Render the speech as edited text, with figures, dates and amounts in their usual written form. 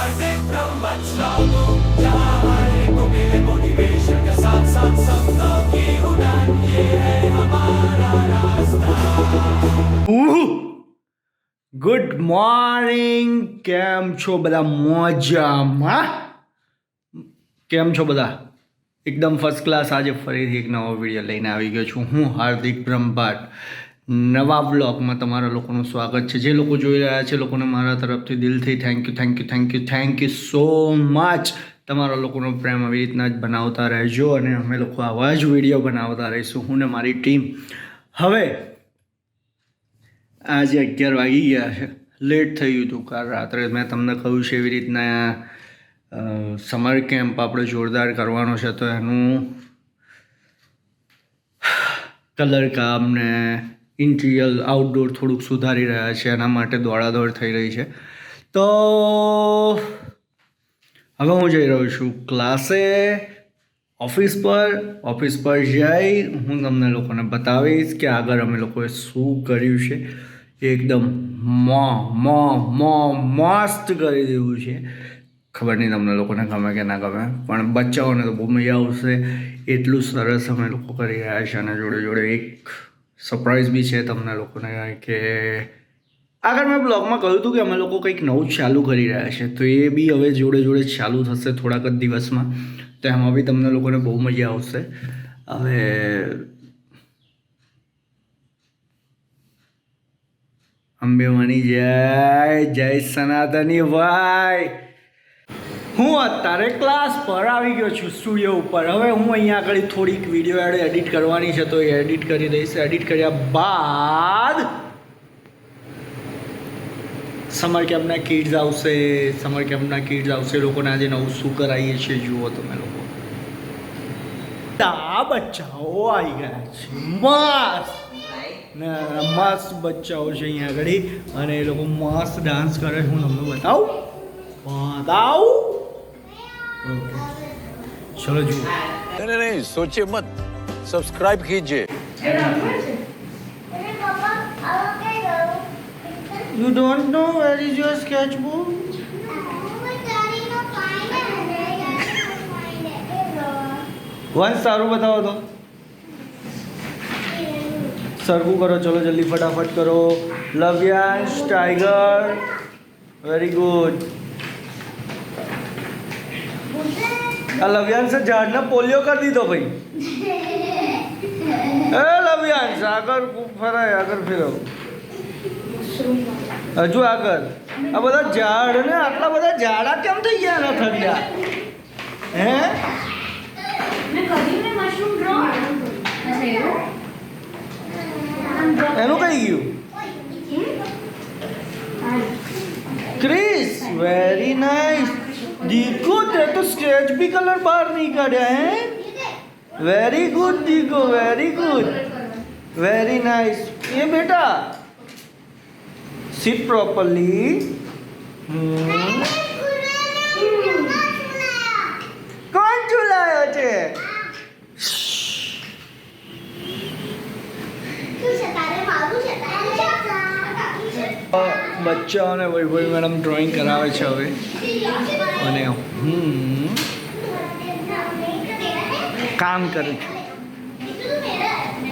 हार्दिक ब्रह्मच लागू जाए को मिले मोटिवेशन का साथ साथ सपनों की उड़ान ये है हमारा रास्ता। ગુડ મોર્નિંગ, કેમ છો બધા? મજામાં? કેમ છો બધા? એકદમ ફર્સ્ટ ક્લાસ. આજે ફરીથી એક નવો વિડીયો લઈને આવી ગયો છું. હું હાર્દિક બ્રહ્મભટ્ટ. નવા બ્લોગમાં તમારા લોકોનું સ્વાગત છે. જે લોકો જોઈ રહ્યા છે લોકોને મારા તરફથી દિલથી થેન્ક યુ સો મચ. તમારા લોકોનો પ્રેમ આવી રીતના જ બનાવતા રહેજો અને અમે લોકો આવા જ વિડીયો બનાવતા રહીશું, હું ને મારી ટીમ. હવે આજે 11 વાગી ગયા છે. લેટ થઈ ગયું હતું કાલ રાત્રે. મેં તમને કહ્યું છે એવી રીતના સમર કેમ્પ આપણે જોરદાર કરવાનો છે, તો એનું કલર કામ ને ઇન્ટિરિયર આઉટડોર થોડુંક સુધારી રહ્યા છે. એના માટે દોડાદોડ થઈ રહી છે. તો હવે હું જઈ રહ્યો છું ક્લાસે, ઓફિસ પર જઈ હું તમને લોકોને બતાવીશ કે આગળ અમે લોકોએ શું કર્યું છે. એકદમ મસ્ત કરી દેવું છે. ખબર નહીં તમને લોકોને ગમે કે ના ગમે, પણ બચ્ચાઓને તો બહુ મજા આવશે. એટલું સરસ અમે લોકો કરી રહ્યા છે અને જોડે જોડે એક સરપ્રાઈઝ બી છે તમને લોકોને કે આગળ મેં બ્લોગમાં કહ્યું હતું કે અમે લોકો કંઈક નવું ચાલુ કરી રહ્યા છે, તો એ બી હવે જોડે જોડે ચાલુ થશે થોડાક જ દિવસમાં. તો એમાં બી તમને લોકોને બહુ મજા આવશે. હવે અંબેમાની જય સનાતની ભાઈ. હું અત્યારે ક્લાસ પર આવી ગયો છું, સ્ટુડિયો ઉપર. હવે હું અહીંયા આગળ થોડીક વિડીયો એડિટ કરવાની છે, તો એ એડિટ કરી દઈશ. એડિટ કર્યા બાદ સમર કેમ્પના કિડ્સ આવશે. લોકોને આજે નવું શું કરાવીએ છીએ જુઓ તમે લોકો. આ બચ્ચાઓ આવી ગયા છે, મસ્ત બચ્ચાઓ છે અહીંયા આગળ, અને એ લોકો મસ્ત ડાન્સ કરે છે. હું તમને બતાવું. ઓકે, ચલો જુઓ. नहीं सोचिए मत, सब्सक्राइब कीजिए. You don't know where is your sketchbook? વંશ સારું બતાવો તો. સરખું કરો, ચલો જલ્દી ફટાફટ કરો. લવ્યાંશ ટાઈગર, વેરી ગુડ. આ લવ્યાંશ ઝાડને પોલિયો કરી દીધો ભાઈ. એ લવ્યાંશ આગળ ફરાય, આગળ ફેરવ, હજુ આગળ. આ બધા ઝાડ ને આટલા બધા ઝાડા કેમ થઈ ગયા ને ઠંડા? હે એનું કઈ ગયું? Chris, very nice. દીકો તે તો સ્કેચ બી કલર બહાર નહીં કાઢ્યા. હે વેરી ગુડ દીકો, વેરી ગુડ, વેરી નાઇસ. એ બેટા sit properly. કોણ ચૂલાયો છે? બચ્ચાઓને વૈભવી મેડમ ડ્રોઈંગ કરાવે છે હવે, અને હું કામ કરું છું.